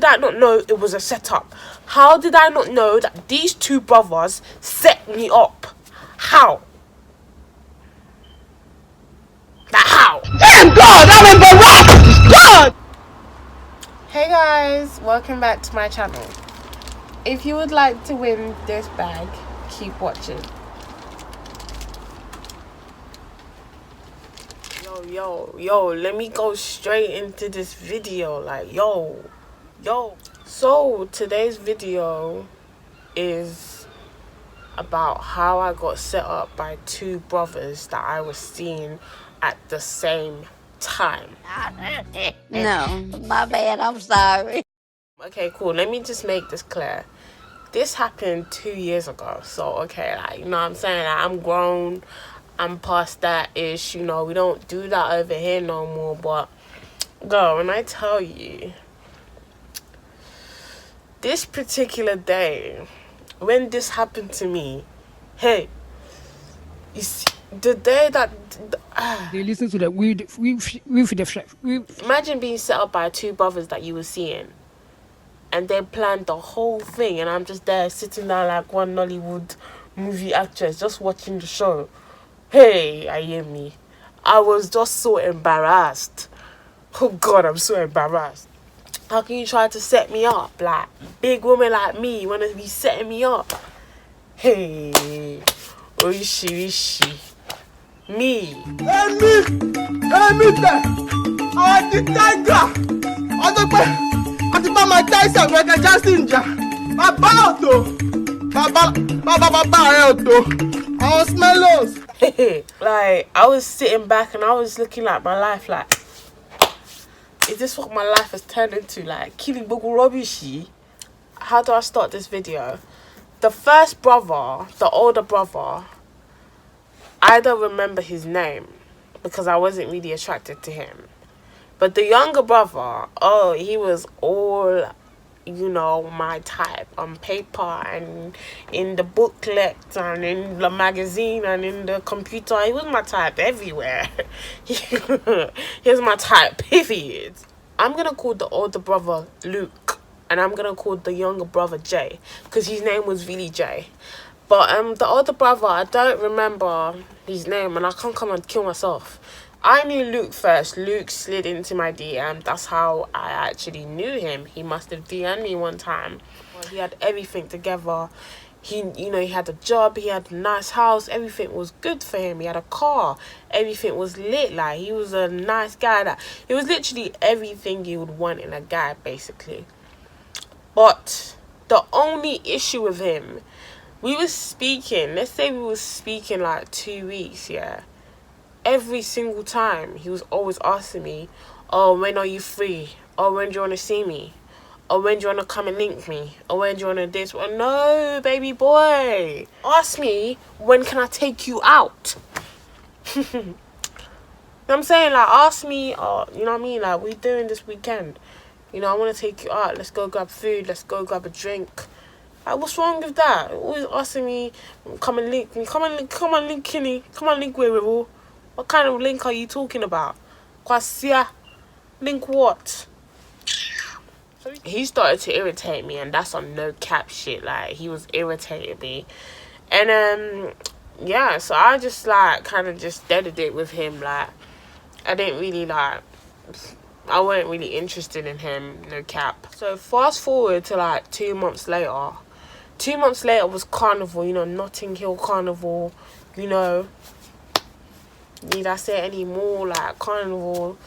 did I not know it was a setup? How did I not know that these two brothers set me up? How? How? Damn God, I'm embarrassed! God! Hey guys, welcome back to my channel. If you would like to win this bag, keep watching. Yo, let me go straight into this video. Like, yo. So, today's video is about how I got set up by two brothers that I was seeing at the same time. No, my bad, I'm sorry. Okay, cool. Let me just make this clear. This happened 2 years ago. So, okay, like, you know what I'm saying? Like, I'm grown. I'm past that ish. You know, we don't do that over here no more. But, girl, when I tell you, this particular day, when this happened to me, hey, you see, the day that... They listen to the Imagine being set up by two brothers that you were seeing. And they planned the whole thing, and I'm just there sitting down like one Nollywood movie actress just watching the show. Hey, I hear me. I was just so embarrassed. Oh God, I'm so embarrassed. How can you try to set me up? Like, big woman like me, you wanna be setting me up? Hey, oishi. Me. Hey, the tiger! I think my Tyson Michael Jackson about I was smellos. Like, I was sitting back and I was looking at my life like, is this what my life has turned into? Like, killing Bogu Robishi? How do I start this video? The first brother, the older brother, I don't remember his name because I wasn't really attracted to him. But the younger brother, oh, he was all, you know, my type on paper and in the booklet and in the magazine and in the computer. He was my type everywhere. He was my type, period. I'm going to call the older brother Luke and I'm going to call the younger brother Jay because his name was really Jay. But the older brother, I don't remember his name and I can't come and kill myself. I knew Luke first. Luke slid into my DM. That's how I actually knew him. He must have DM'd me one time. He had everything together. He had a job. He had a nice house. Everything was good for him. He had a car. Everything was lit. Like, he was a nice guy. It was literally everything you would want in a guy, basically. But the only issue with him, we were speaking. Let's say we were speaking like 2 weeks, yeah. Every single time, he was always asking me, oh, when are you free? Oh, when do you want to see me? Oh, when do you want to come and link me? Oh, when do you want to this? Well, no, baby boy. Ask me, when can I take you out? You know what I'm saying? Like, ask me, oh, you know what I mean? Like, we doing this weekend. You know, I want to take you out. Let's go grab food. Let's go grab a drink. Like, what's wrong with that? Always asking me, come and link me. Come and link Kinney. Come and link Weirable. What kind of link are you talking about? Kwasia? Link what? He started to irritate me, and that's on no cap shit. Like, he was irritating me. And, yeah, so I just, like, kind of just deaded it with him. Like, I didn't really, like, I wasn't really interested in him, no cap. So, fast forward to, like, 2 months later. 2 months later was Carnival, you know, Notting Hill Carnival, you know. Need I say any more? Like, Carnival,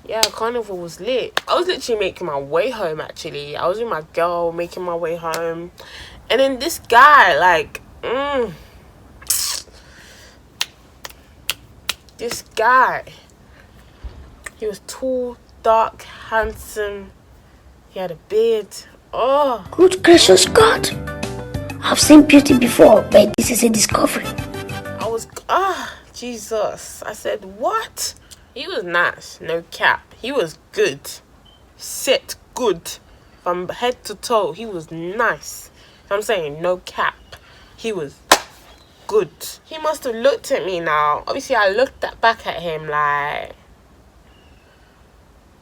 yeah, Carnival was lit. I was literally making my way home, actually. I was with my girl, making my way home. And then this guy, like, this guy, he was tall, dark, handsome. He had a beard. Oh. Good gracious God. I've seen beauty before, but this is a discovery. I was, Jesus. I said, what? He was nice, no cap. He was good. Set good. From head to toe, he was nice. I'm saying, no cap. He was good. He must have looked at me now. Obviously, I looked back at him like...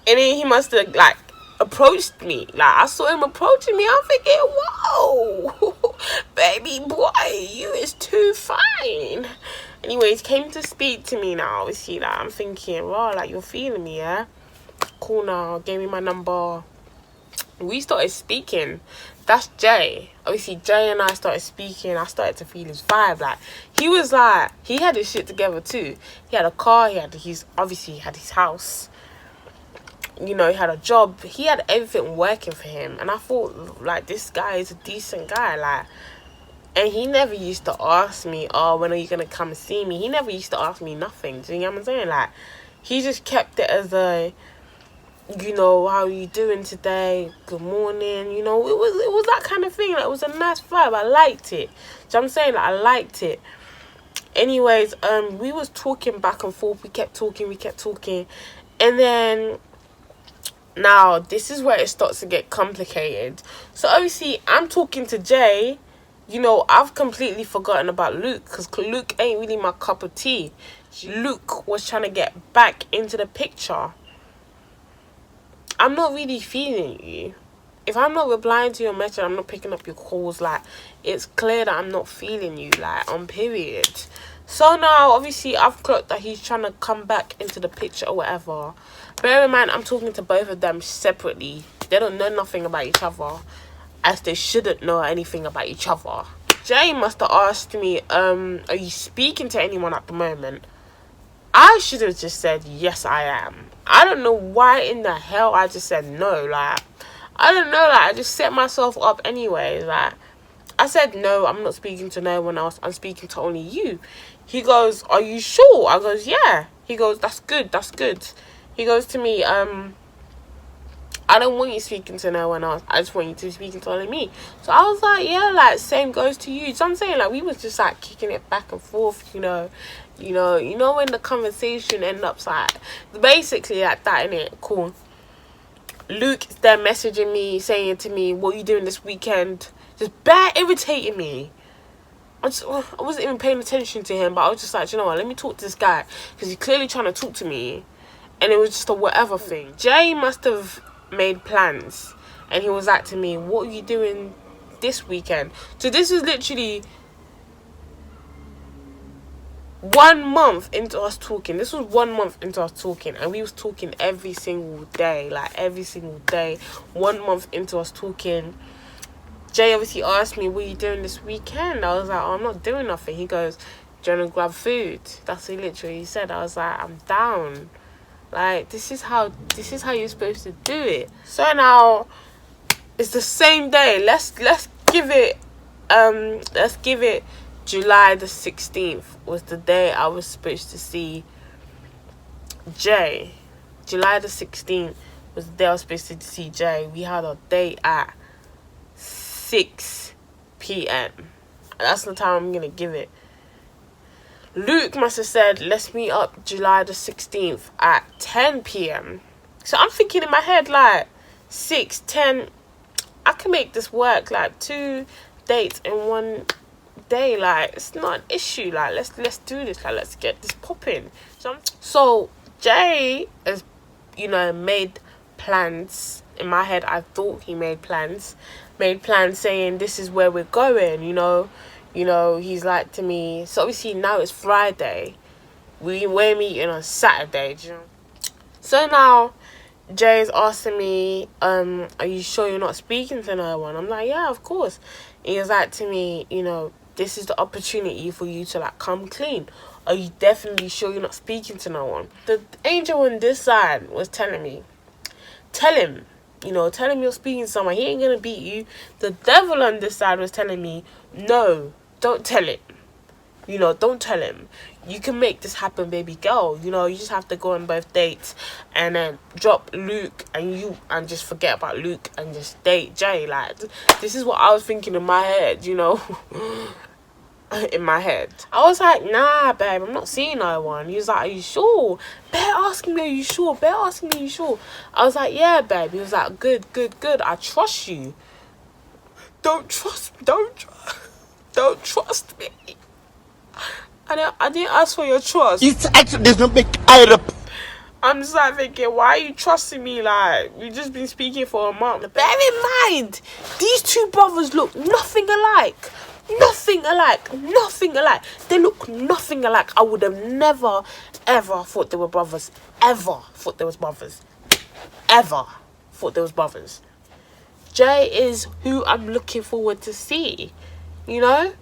And then he must have, like, approached me. Like, I saw him approaching me. I'm thinking, whoa, baby boy, you is too fine. Anyways, came to speak to me now. Obviously, like, I'm thinking, wow, like, you're feeling me, yeah? Cool now. Gave me my number. We started speaking. That's Jay. Obviously, Jay and I started speaking. I started to feel his vibe. Like, he was like, he had his shit together too. He had a car. He had his house. You know, he had a job. He had everything working for him. And I thought, like, this guy is a decent guy. Like, and he never used to ask me, oh, when are you going to come and see me? He never used to ask me nothing. Do you know what I'm saying? Like, he just kept it as a, you know, how are you doing today? Good morning. You know, it was that kind of thing. Like, it was a nice vibe. I liked it. So I'm saying, like, I liked it. Anyways, we was talking back and forth. We kept talking. And then, now, this is where it starts to get complicated. So, obviously, I'm talking to Jay. You know, I've completely forgotten about Luke. Because Luke ain't really my cup of tea. Luke was trying to get back into the picture. I'm not really feeling you. If I'm not replying to your message, I'm not picking up your calls. Like, it's clear that I'm not feeling you. Like, on period. So now, obviously, I've clocked that he's trying to come back into the picture or whatever. Bear in mind, I'm talking to both of them separately. They don't know nothing about each other, as they shouldn't know anything about each other. Jay must have asked me, are you speaking to anyone at the moment? I should have just said, yes, I am. I don't know why in the hell I just said no. Like, I don't know. Like, I just set myself up anyway. Like, I said, no, I'm not speaking to no one else. I'm speaking to only you. He goes, are you sure? I goes, yeah. He goes, that's good. He goes to me, I don't want you speaking to no one else. I just want you to be speaking to only me. So I was like, yeah, like, same goes to you. So I'm saying, like, we was just, like, kicking it back and forth, you know, when the conversation ends up, like, basically like that, innit? Cool. Luke is there messaging me, saying to me, what are you doing this weekend? Just bare irritating me. I wasn't even paying attention to him, but I was just like, you know what, let me talk to this guy. Because he's clearly trying to talk to me. And it was just a whatever thing. Jay must have made plans. And he was like to me, what are you doing this weekend? So this was literally 1 month into us talking. This was 1 month into us talking. And we was talking every single day. Like, every single day. 1 month into us talking. Jay obviously asked me, what are you doing this weekend? I was like, oh, I'm not doing nothing. He goes, do you want to grab food? That's what he literally said. I was like, I'm down. Like, this is how you're supposed to do it. So now it's the same day. Let's give it July the 16th was the day I was supposed to see Jay. July the 16th was the day I was supposed to see Jay. We had a date at 6 p.m. That's the time I'm gonna give it. Luke must have said, let's meet up July the 16th at 10 p.m. So I'm thinking in my head, like, 6, 10, I can make this work. Like, 2 dates in 1 day. Like, it's not an issue. Like, let's do this. Like, let's get this popping. So Jay has, you know, made plans. In my head, I thought he made plans saying, this is where we're going, you know, he's like to me, so obviously now it's Friday, we're meeting on Saturday, do you know? So now Jay's asking me, are you sure you're not speaking to no one? I'm like, yeah, of course. He was like to me, you know, this is the opportunity for you to, like, come clean. Are you definitely sure you're not speaking to no one? The angel on this side was telling me, tell him you're speaking to someone. He ain't gonna beat you. The devil on this side was telling me, no, don't tell him. You know, don't tell him. You can make this happen, baby girl. You know, you just have to go on both dates and then drop Luke and just forget about Luke and just date Jay. Like, this is what I was thinking in my head, you know. In my head, I was like, nah, babe, I'm not seeing no one. He was like, are you sure? Bear asking me, are you sure? I was like, yeah, babe. He was like, good, I trust you. Don't trust me. I didn't ask for your trust. It's actually, there's no make I up. I'm just like thinking, why are you trusting me? Like, we've just been speaking for a month. Bear in mind, these two brothers look nothing alike. Nothing alike. Nothing alike. They look nothing alike. I would have never, ever thought they were brothers. Ever thought they was brothers. Ever thought they was brothers. Jay is who I'm looking forward to see. You know?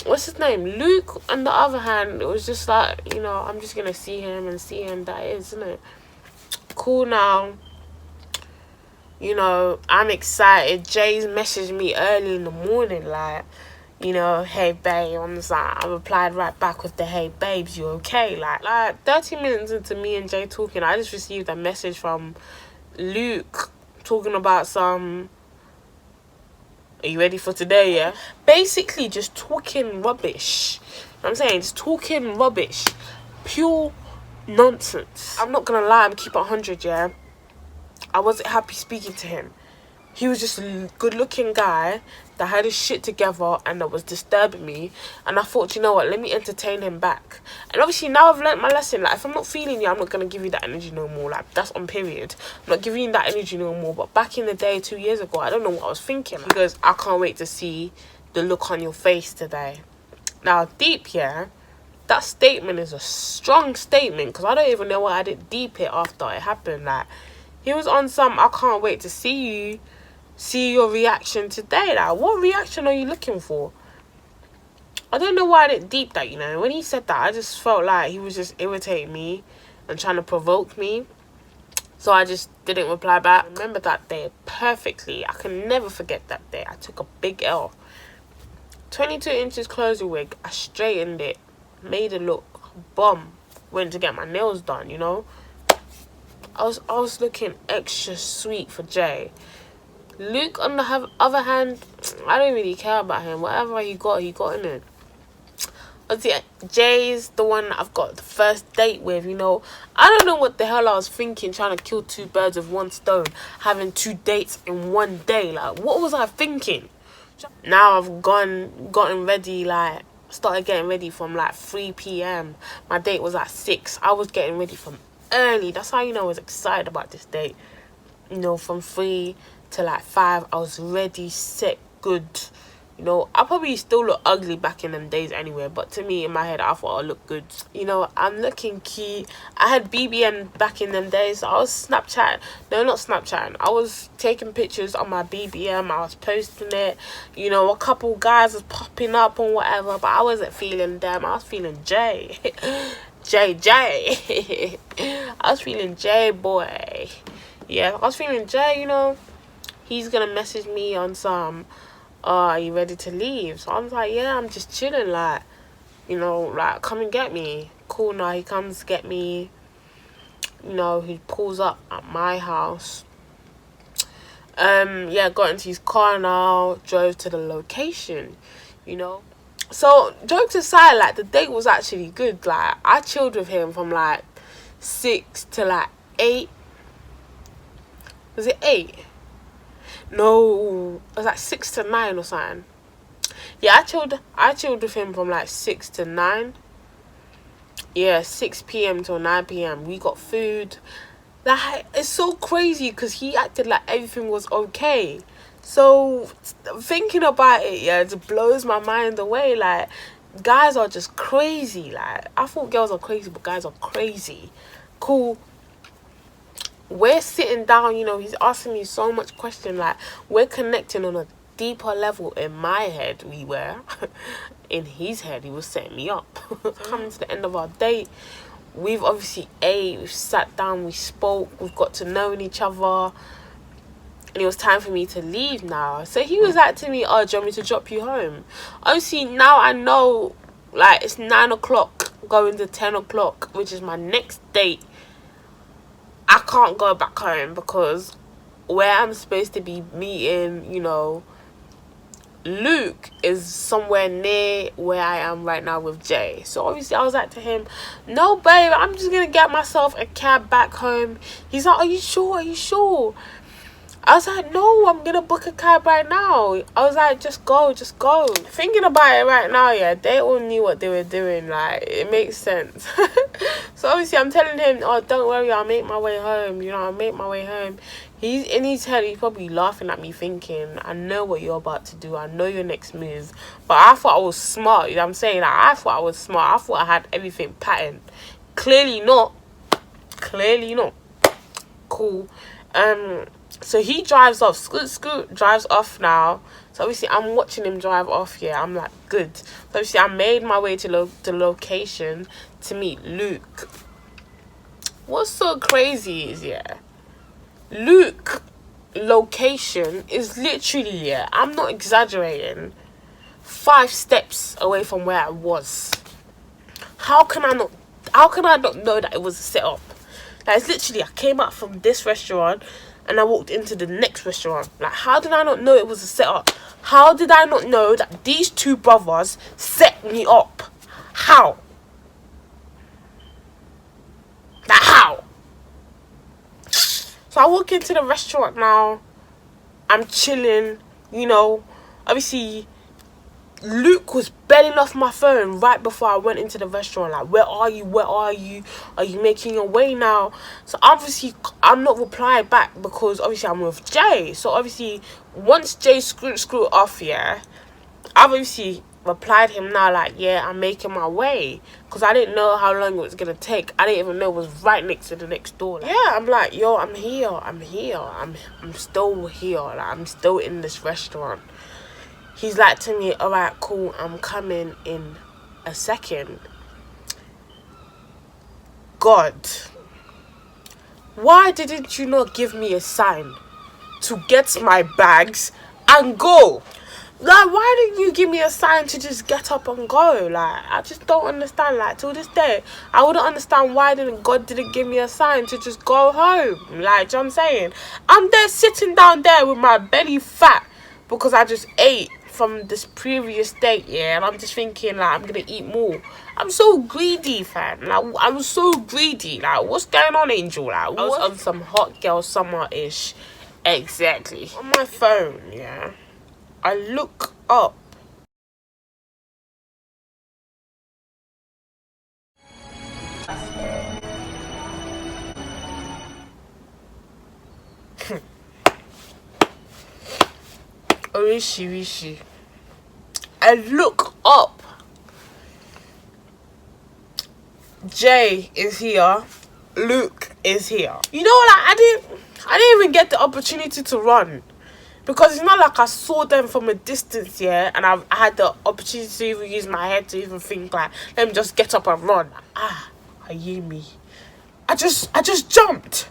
What's his name? Luke, on the other hand, it was just like, you know, I'm just gonna see him and see him. That is, isn't it? Cool now. You know, I'm excited. Jay's messaged me early in the morning, like, you know, hey babe. I'm just like, I replied right back with the hey babes, you okay? Like 30 minutes into me and Jay talking, I just received a message from Luke talking about some, are you ready for today, yeah? Basically just talking rubbish. You know what I'm saying? Just talking rubbish. Pure nonsense. I'm not gonna lie, I'm keep it 100, yeah? I wasn't happy speaking to him. He was just a good-looking guy that had his shit together and that was disturbing me. And I thought, you know what, let me entertain him back. And obviously now I've learnt my lesson. Like, if I'm not feeling you, I'm not going to give you that energy no more. Like, that's on period. I'm not giving you that energy no more. But back in the day, 2 years ago, I don't know what I was thinking. Because I can't wait to see the look on your face today. Now, deep, yeah, that statement is a strong statement. Because I don't even know why I didn't deep it after it happened. Like, he was on some, I can't wait to see you. See your reaction today. Like, what reaction are you looking for? I don't know why I didn't deep that, you know. When he said that, I just felt like he was just irritating me and trying to provoke me. So I just didn't reply back. I remember that day perfectly. I can never forget that day. I took a big L. 22 inches closure wig. I straightened it. Made it look bomb. Went to get my nails done, you know. I was looking extra sweet for Jay. Luke, on the other hand, I don't really care about him. Whatever he got in it. Obviously, Jay's the one that I've got the first date with, you know. I don't know what the hell I was thinking, trying to kill two birds with one stone. Having 2 dates in one day. Like, what was I thinking? Now I've gotten ready, like, started getting ready from, like, 3 p.m. My date was at 6. I was getting ready from early. That's how you know I was excited about this date. You know, from 3 to like 5, I was ready, set, good. You know, I probably still look ugly back in them days anyway, but to me, in my head, I thought I looked good. You know, I'm looking cute. I had BBM back in them days. So I was Snapchatting. No, not Snapchatting. I was taking pictures on my BBM. I was posting it. You know, a couple guys was popping up and whatever, but I wasn't feeling them. I was feeling Jay. Jay. I was feeling Jay, boy. Yeah, I was feeling Jay, you know. He's gonna message me on some, are you ready to leave? So I was like, yeah, I'm just chilling, like, you know, like, come and get me. Cool, now he comes get me. You know, he pulls up at my house. Yeah, got into his car now, drove to the location, you know. So, jokes aside, like, the date was actually good. Like, I chilled with him from, like, 6 to, like, 8. Was it 8? No, it was like 6 to 9 or something. Yeah, I chilled with him from like 6 to 9. Yeah, 6 p.m. till 9 p.m. We got food. Like, it's so crazy because he acted like everything was okay. So, thinking about it, yeah, it blows my mind away. Like, guys are just crazy. Like, I thought girls are crazy, but guys are crazy. Cool. We're sitting down, you know, he's asking me so much question, like, we're connecting on a deeper level. In my head, we were. In his head, he was setting me up. Coming to the end of our date, we've obviously ate, we've sat down, we spoke, we've got to know each other, and it was time for me to leave now. So he was like to me, oh, do you want me to drop you home? Obviously, now I know, like, it's 9 o'clock, going to 10 o'clock, which is my next date. I can't go back home because where I'm supposed to be meeting, you know, Luke is somewhere near where I am right now with Jay. So obviously I was like to him, no babe, I'm just gonna get myself a cab back home. He's like, are you sure? I was like, no, I'm gonna book a cab right now. I was like, just go. Thinking about it right now, yeah, they all knew what they were doing. Like, it makes sense. So obviously, I'm telling him, oh, don't worry, I'll make my way home. You know, I'll make my way home. He's in his head, he's probably laughing at me, thinking, I know what you're about to do. I know your next move. But I thought I was smart. You know what I'm saying? Like, I thought I was smart. I thought I had everything patterned. Clearly not. Cool. So he drives off. Scoot drives off now. So obviously I'm watching him drive off. Yeah, I'm like, good. So obviously I made my way to the location to meet Luke. What's so crazy is, yeah, Luke location is literally, yeah, I'm not exaggerating, 5 steps away from where I was. How can I not know that it was a setup? Like, it's literally, I came out from this restaurant and I walked into the next restaurant. Like, how did I not know it was a setup? How did I not know that these 2 brothers set me up? How? Like, how? So I walk into the restaurant now. I'm chilling, you know. Obviously, Luke was belling off my phone right before I went into the restaurant. Like, where are you? Are you making your way now? So obviously, I'm not replying back because obviously I'm with Jay. So obviously, once Jay screwed off, yeah, I've obviously replied him now, like, yeah, I'm making my way, because I didn't know how long it was gonna take. I didn't even know it was right next to the next door. Like, yeah, I'm like, yo, I'm here, I'm still here, like, I'm still in this restaurant. He's like to me, all right, cool, I'm coming in a second. God, why didn't you not give me a sign to get my bags and go? Like, why didn't you give me a sign to just get up and go? Like, I just don't understand. Like, till this day, I wouldn't understand why God didn't give me a sign to just go home. Like, do you know what I'm saying? I'm there sitting down there with my belly fat because I just ate from this previous date, yeah, and I'm just thinking, like, I'm gonna eat more. I'm so greedy, fam. Like, I was so greedy. Like, what's going on, Angel? Like, I was on some hot girl summer-ish. Exactly. On my phone, yeah, I look up. Rishi. I look up. Jay is here. Luke is here. You know, like, I didn't even get the opportunity to run. Because it's not like I saw them from a distance, yeah, and I had the opportunity to even use my head to even think, like, let me just get up and run. I hear me. I just jumped.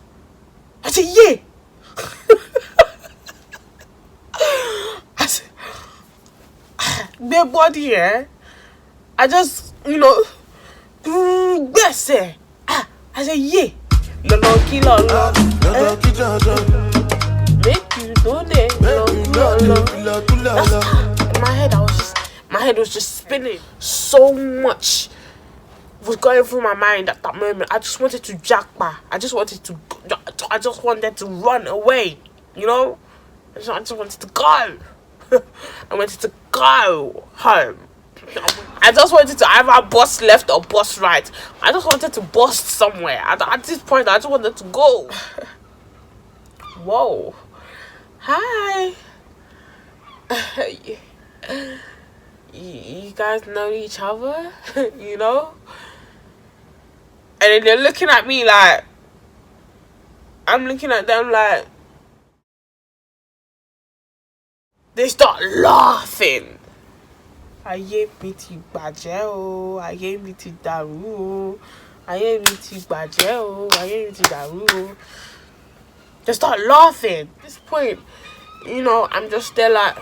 I said, yeah. I said, their body, yeah. I just, you know, yes, I said, yeah. Lolo. Make you do that. My head was just spinning. So much was going through my mind at that moment. I just wanted to jackpot. I just wanted to run away. You know? I just wanted to go. I wanted to go home. I just wanted to either bus left or bus right. I just wanted to bust somewhere. At this point, I just wanted to go. Whoa. Hi. You guys know each other? You know? And then they're looking at me like, I'm looking at them like, they start laughing. Ayé mi ti bàjẹ́ o, ayé mi ti dàrú o, ayé mi ti bàjẹ́ o, ayé mi ti dàrú o. They start laughing. At this point, you know, I'm just there like,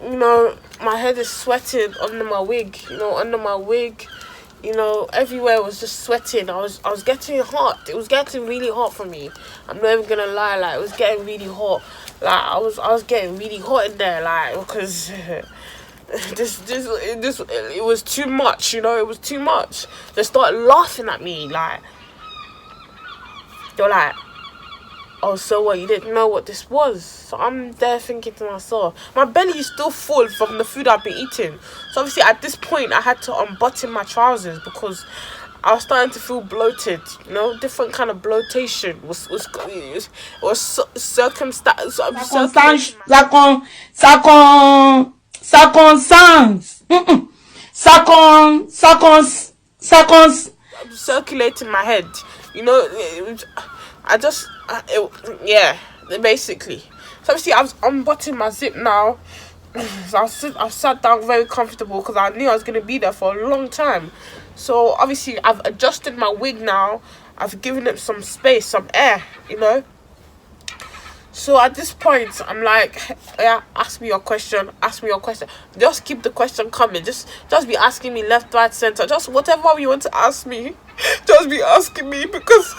you know, my head is sweating under my wig, you know, everywhere was just sweating. I was getting hot. It was getting really hot for me. I'm not even gonna lie, like, it was getting really hot. Like, I was getting really hot in there, like, because it was too much, you know, it was too much. They started laughing at me, like, they were like, oh, so what, you didn't know what this was? So I'm there thinking to myself, my belly is still full from the food I've been eating. So obviously at this point I had to unbutton my trousers because I was starting to feel bloated, you know, different kind of bloatation circumstance. I'm circulating my head, you know. Yeah, basically. So obviously I've unbuttoned my zip now. So I've sat down very comfortable because I knew I was going to be there for a long time. So obviously I've adjusted my wig now. I've given it some space, some air, you know. So at this point, I'm like, yeah, ask me your question. Just keep the question coming. Just be asking me left, right, center. Just whatever you want to ask me, just be asking me because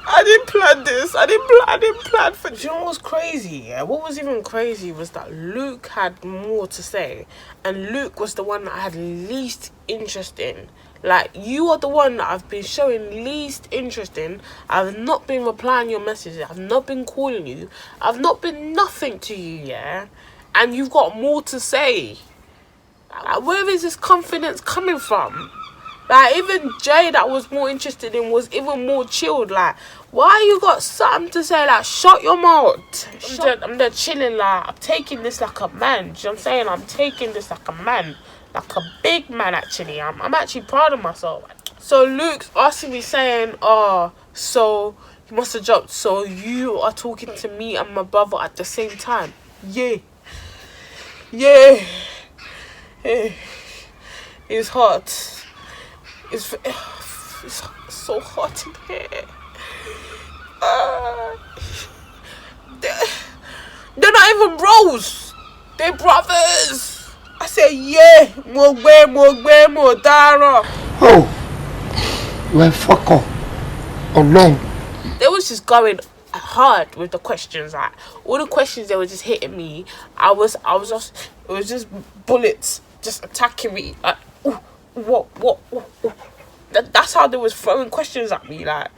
I didn't plan this. I didn't plan for. Do you know what was crazy? Yeah, what was even crazy was that Luke had more to say, and Luke was the one that I had least interest in. Like, you are the one that I've been showing least interest in. I've not been replying your messages. I've not been calling you. I've not been nothing to you, yeah? And you've got more to say. Like, where is this confidence coming from? Like, even Jay that was more interested in was even more chilled. Like, why you got something to say? Like, shut your mouth. I'm there chilling, like, I'm taking this like a man. Do you know what I'm saying? I'm taking this like a man. Like a big man, actually. I'm actually proud of myself. So Luke's asking me, saying, oh, so you must have dropped. So you are talking to me and my brother at the same time. Yeah. It's hot. It's so hot in here. They're not even bros. They're brothers. I said, yeah, more dara. Oh, well, fuck off. Alone. They was just going hard with the questions. Like, all the questions they were just hitting me. I was just, it was just bullets just attacking me. Like, what? That's how they was throwing questions at me. Like,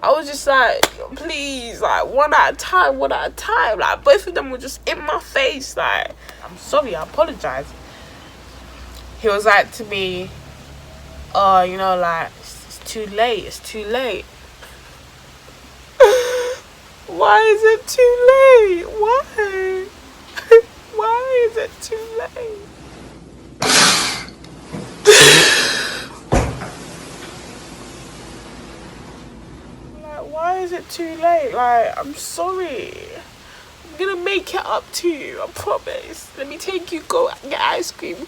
I was just like, please, like, one at a time. Like, both of them were just in my face. Like, I'm sorry, I apologize. He was like to me, oh, you know, like, it's too late. Why is it too late? Why? Why is it too late? Like, why is it too late? Like, I'm sorry. I'm gonna make it up to you, I promise. Let me take you, go get ice cream.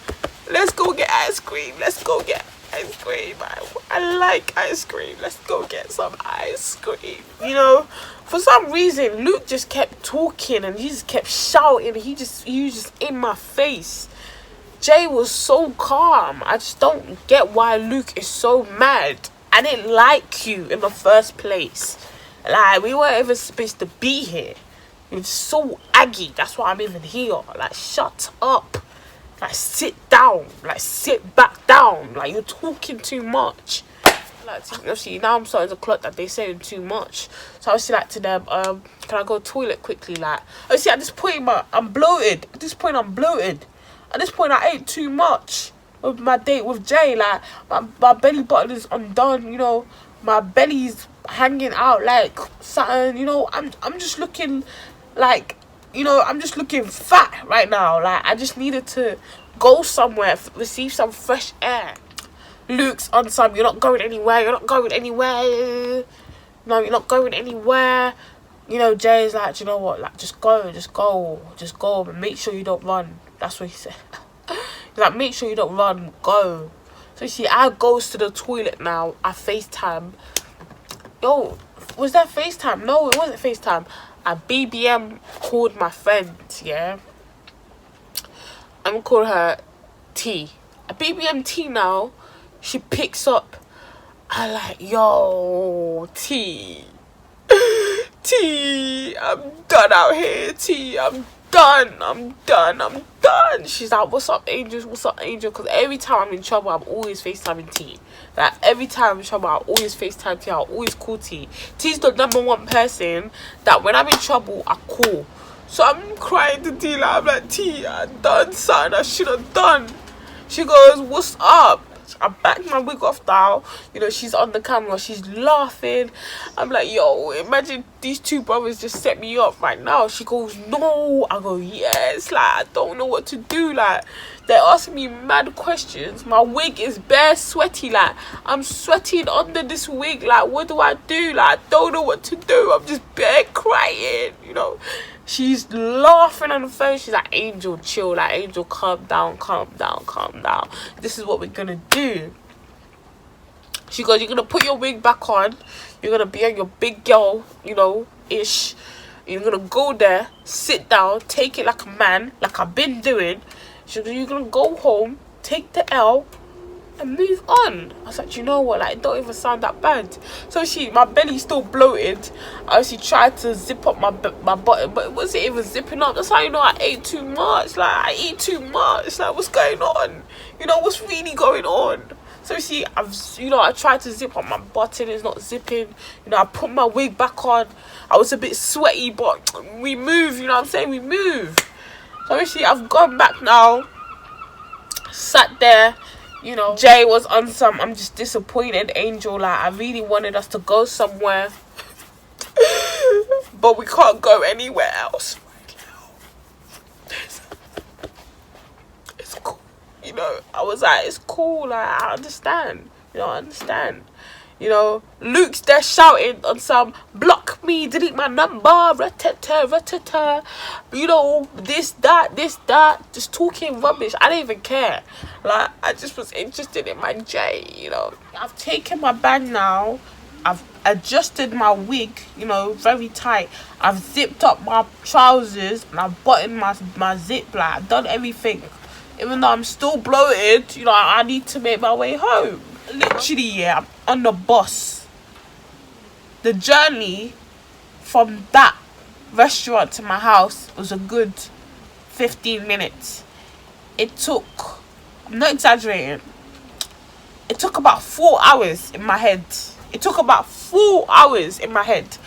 Let's go get ice cream. I like ice cream. Let's go get some ice cream. You know, for some reason, Luke just kept talking and he just kept shouting. He was just in my face. Jay was so calm. I just don't get why Luke is so mad. I didn't like you in the first place. Like, we weren't even supposed to be here. You're so aggy. That's why I'm even here. Like, shut up. Like, sit down. Like, sit back down. Like, you're talking too much. Like, obviously, now I'm starting to clock that they saying too much. So I was like to them, can I go toilet quickly? Like, obviously, at this point, I'm bloated. At this point, I ate too much with my date with Jay. Like, my belly button is undone. You know, my belly's hanging out like something. You know, I'm just looking like, you know, I'm just looking fat right now. Like, I just needed to go somewhere, receive some fresh air. Luke's on some, you're not going anywhere. No, you're not going anywhere. You know, Jay's like, you know what? Like, just go. But make sure you don't run. That's what he said. He's like, make sure you don't run. Go. So, you see, I goes to the toilet now. I FaceTime. Yo, was that FaceTime? No, it wasn't FaceTime. I BBM called my friend, yeah? I'm gonna call her T. I BBM T now. She picks up. I like, yo, T. T, I'm done out here, T. I'm done. done. She's like, what's up, Angel? What's up, Angel? Because every time I'm in trouble, I'm always FaceTiming T. Like, every time I'm in trouble, I always FaceTime T. I always call T. T's the #1 person that when I'm in trouble, I call. So I'm crying to T. Like, I'm like, T, I done something I should have done. She goes, what's up? I backed my wig off now. You know, she's on the camera. She's laughing. I'm like, yo, imagine these two brothers just set me up right now. She goes, no. I go, yes. Like, I don't know what to do. Like, they're asking me mad questions. My wig is bare sweaty. Like, I'm sweating under this wig. Like, what do I do? Like, I don't know what to do. I'm just bare crying, you know. She's laughing on the phone. She's like, Angel, chill. Like, Angel, calm down, calm down, calm down. This is what we're gonna do. She goes, you're gonna put your wig back on. You're gonna be on your big girl, you know, ish. You're gonna go there, sit down, take it like a man, like I've been doing. She goes, you're gonna go home, take the L, and move on. I was like, you know what, like, it don't even sound that bad. So my belly's still bloated. I actually tried to zip up my bottom, but it wasn't even zipping up. That's how you know I ate too much. Like, I eat too much. Like, what's going on? You know, what's really going on? So I tried to zip up my button. It's not zipping. You know, I put my wig back on. I was a bit sweaty, but we move. You know what I'm saying? We move. So I've gone back now. Sat there. You know, Jay was on some, I'm just disappointed, Angel. Like, I really wanted us to go somewhere. But we can't go anywhere else right now. It's cool. You know, I was like, it's cool. Like, I understand. You know, I understand. You know, Luke's there shouting on some, block me, delete my number, ratata, ratata. You know, this, that, just talking rubbish. I didn't even care. Like, I just was interested in my J, you know. I've taken my bag now. I've adjusted my wig, you know, very tight. I've zipped up my trousers and I've buttoned my zip. Like, I've done everything. Even though I'm still bloated, you know, I need to make my way home. Literally, yeah, I'm on the bus. The journey from that restaurant to my house was a good 15 minutes. It took, I'm not exaggerating, it took about 4 hours in my head. It took about 4 hours in my head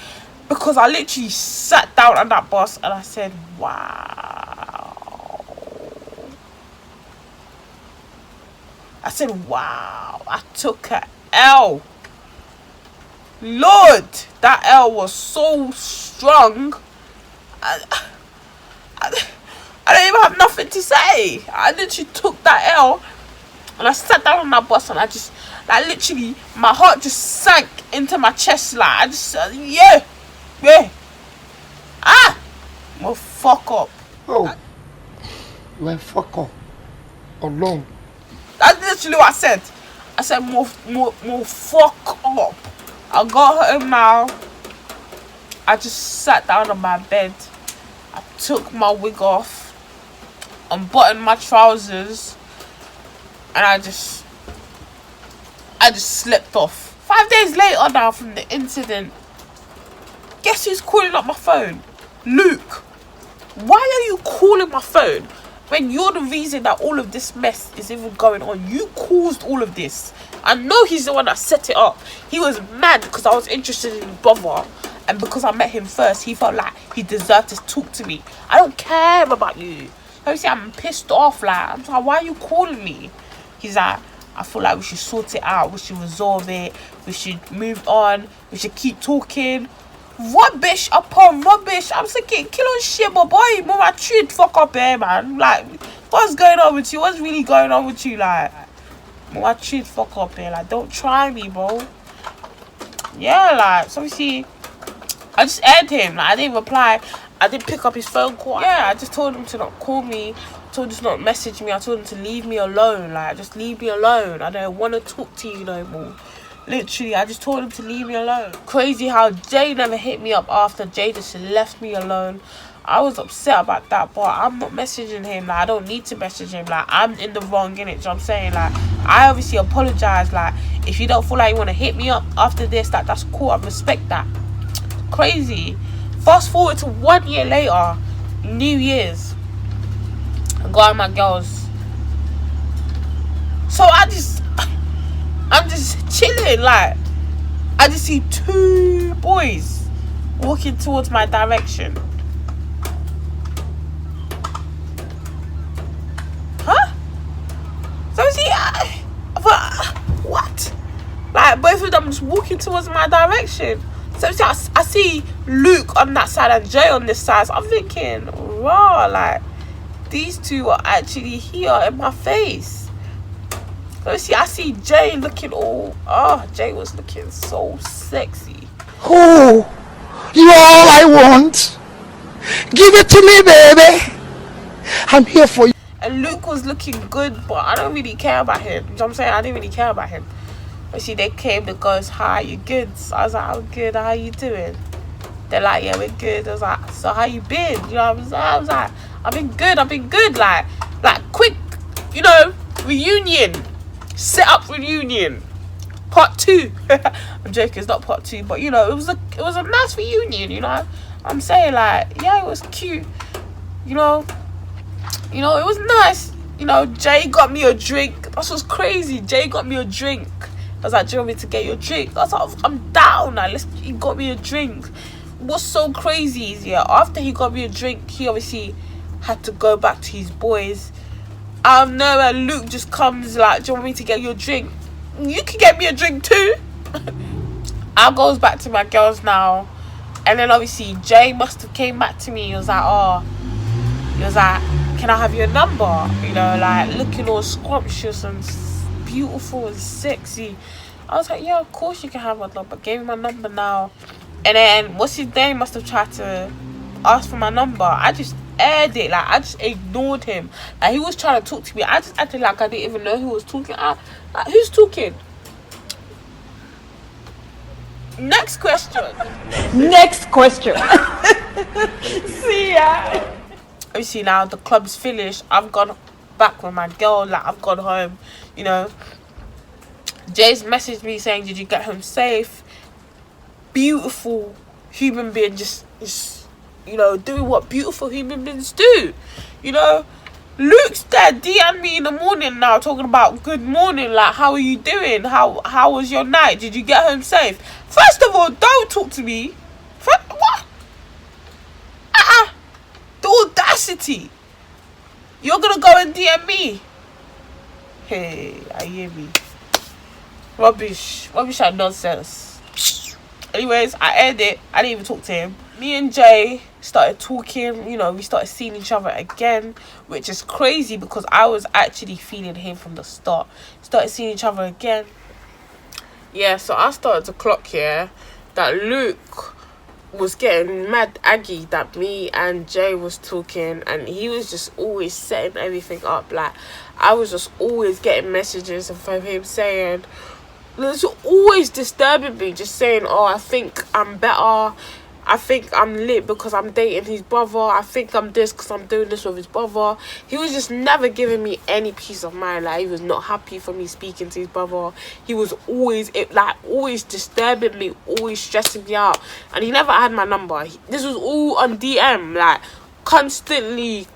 because I literally sat down on that bus and I said, wow. I said, wow, I took a L. Lord, that L was so strong. I don't even have nothing to say. I literally took that L and I sat down on that bus and I just, like, literally, my heart just sank into my chest. Like, I just said, yeah. Well, fuck up. Oh, well, fuck up. Alone. That's literally what I said. I said, more fuck up. I got home now. I just sat down on my bed. I took my wig off, unbuttoned my trousers, and I just slept off. 5 days later now from the incident, guess who's calling up my phone? Luke. Why are you calling my phone when you're the reason that all of this mess is even going on? You caused all of this. I know he's the one that set it up. He was mad because I was interested in his brother, and because I met him first, he felt like he deserved to talk to me. I don't care about you. Obviously, I'm pissed off. Like, I'm like, why are you calling me? He's like, I feel like we should sort it out. We should resolve it. We should move on. We should keep talking. Rubbish upon rubbish. I'm thinking, kill on shit, my boy. Move my treat, fuck up here, man. Like, what's going on with you? What's really going on with you? Like, move my treat, fuck up here. Like, don't try me, bro. Yeah, like, so obviously, I just aired him. Like, I didn't reply. I didn't pick up his phone call. Yeah, I just told him to not call me. I told him to not message me. I told him to leave me alone. Like, just leave me alone. I don't want to talk to you no more. Literally, I just told him to leave me alone. Crazy how Jay never hit me up after. Jay just left me alone. I was upset about that, but I'm not messaging him. Like, I don't need to message him. Like, I'm in the wrong, innit? You know what I'm saying? Like, I obviously apologize. Like, if you don't feel like you want to hit me up after this, that's cool. I respect that. Crazy. Fast forward to 1 year later, New Year's. and go out with my girls. So I'm just chilling, like I just see 2 boys walking towards my direction. Huh? So see, what? Like both of them just walking towards my direction. So see, I see Luke on that side and Jay on this side. So I'm thinking, raw, like these 2 are actually here in my face. So see, I see Jay looking Jay was looking so sexy. Oh, you're all I want. Give it to me, baby. I'm here for you. And Luke was looking good, but I don't really care about him. You know what I'm saying? I didn't really care about him. But see, they came because, hi, you good? So I was like, I'm good, how you doing? They're like, yeah, we're good. I was like, so how you been? You know what I'm saying? I was like, I've been good. Like quick, you know, reunion. Set up reunion. Part 2. I'm joking, it's not part 2, but you know, it was a nice reunion, you know. I'm saying, like, yeah, it was cute. You know, it was nice. You know, Jay got me a drink. That's what's crazy. Jay got me a drink. I was like, do you want me to get you a drink? I was like, I'm down. Like, he got me a drink. What's so crazy is, yeah, after he got me a drink, he obviously had to go back to his boys. Out of nowhere, Luke just comes like, do you want me to get you a drink? You can get me a drink too. I goes back to my girls now. And then obviously Jay must have came back to me. He was like, can I have your number? You know, like looking all scrumptious and beautiful and sexy. I was like, yeah, of course you can have my number. Gave him my number now. And then what's his name must have tried to ask for my number. I just aired it. Like I just ignored him. Like he was trying to talk to me. I just acted like I didn't even know who was talking. Like, who's talking? Next question. See ya. Obviously now the club's finished. I've gone back with my girl. Like I've gone home. You know, Jay's messaged me saying, did you get home safe? Beautiful human being, just you know, doing what beautiful human beings do. You know, Luke's there DM me in the morning now talking about good morning, like how are you doing, how was your night, did you get home safe? First of all, don't talk to me. What? The audacity. You're gonna go and DM me. Hey, I hear me. Rubbish and nonsense. Anyways, I aired it. I didn't even talk to him. Me and Jay started talking. You know, we started seeing each other again, which is crazy because I was actually feeling him from the start. Started seeing each other again. Yeah, so I started to clock here that Luke was getting mad aggy that me and Jay was talking, and he was just always setting everything up. Like I was just always getting messages from him saying, it's always disturbing me, just saying, oh, I think I'm better, I think I'm lit because I'm dating his brother, I think I'm this because I'm doing this with his brother. He was just never giving me any peace of mind. Like he was not happy for me speaking to his brother. He was always always disturbing me, always stressing me out, and he never had my number. This was all on DM, like constantly,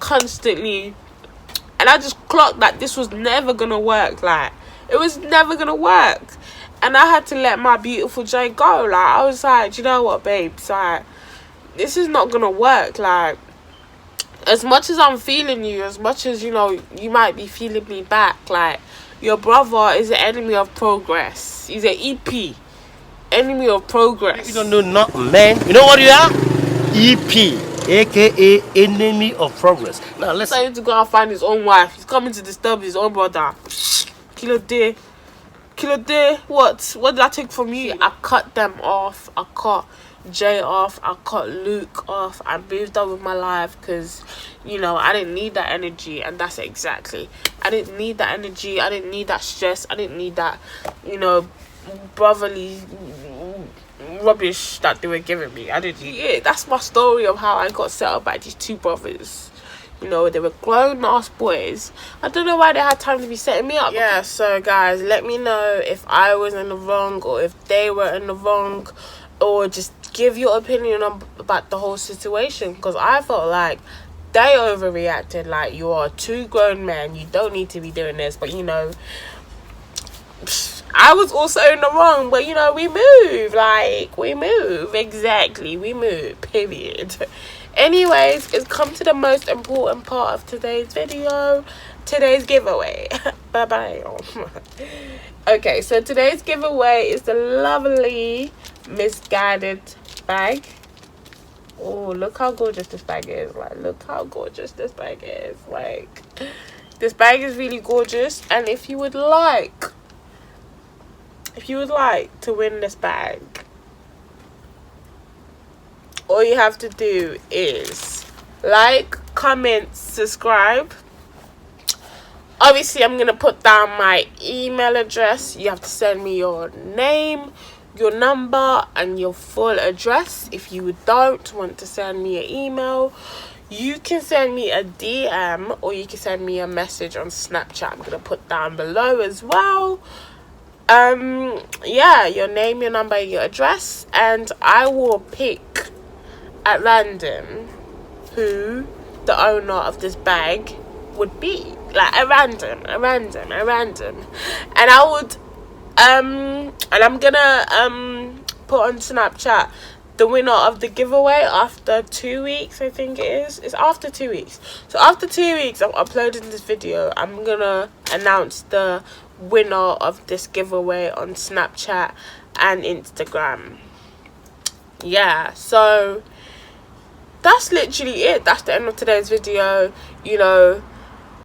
and I just clocked that this was never gonna work. Like it was never gonna work. And I had to let my beautiful Jay go. Like, I was like, do you know what, babes? Like, this is not going to work. Like, as much as I'm feeling you, as much as, you know, you might be feeling me back, like, your brother is an enemy of progress. He's an EP. Enemy of progress. You don't know nothing, man. You know what you are? EP. A.K.A. enemy of progress. Now, let's... He's trying to go and find his own wife. He's coming to disturb his own brother. Kilo day. What did I take from you? I cut them off. I cut Jay off. I cut Luke off. I moved on with my life because, you know, I didn't need that energy. And that's exactly. I didn't need that energy. I didn't need that stress. I didn't need that, you know, brotherly rubbish that they were giving me. I didn't. Yeah, that's my story of how I got set up by these 2 brothers. You know, they were grown-ass boys. I don't know why they had time to be setting me up. Yeah, so guys, let me know if I was in the wrong or if they were in the wrong, or just give your opinion about the whole situation, because I felt like they overreacted. Like, you are 2 grown men, you don't need to be doing this. But you know, I was also in the wrong, but you know, we move. Like, we move. Exactly, we move, period. Anyways, it's come to the most important part of today's video, today's giveaway. Bye bye. Okay, so today's giveaway is the lovely Misguided bag. Oh, look how gorgeous this bag is. Like, look how gorgeous this bag is. Like, this bag is really gorgeous. And if you would like to win this bag, all you have to do is like, comment, subscribe. Obviously, I'm going to put down my email address. You have to send me your name, your number, and your full address. If you don't want to send me an email, you can send me a DM, or you can send me a message on Snapchat. I'm going to put down below as well. Yeah, your name, your number, your address, and I will pick at random who the owner of this bag would be. Like, a random, and I would and I'm gonna put on Snapchat the winner of the giveaway after 2 weeks. I think it is. It's after 2 weeks. So after 2 weeks of uploading this video, I'm gonna announce the winner of this giveaway on Snapchat and Instagram. Yeah, so that's literally it. That's the end of today's video. You know,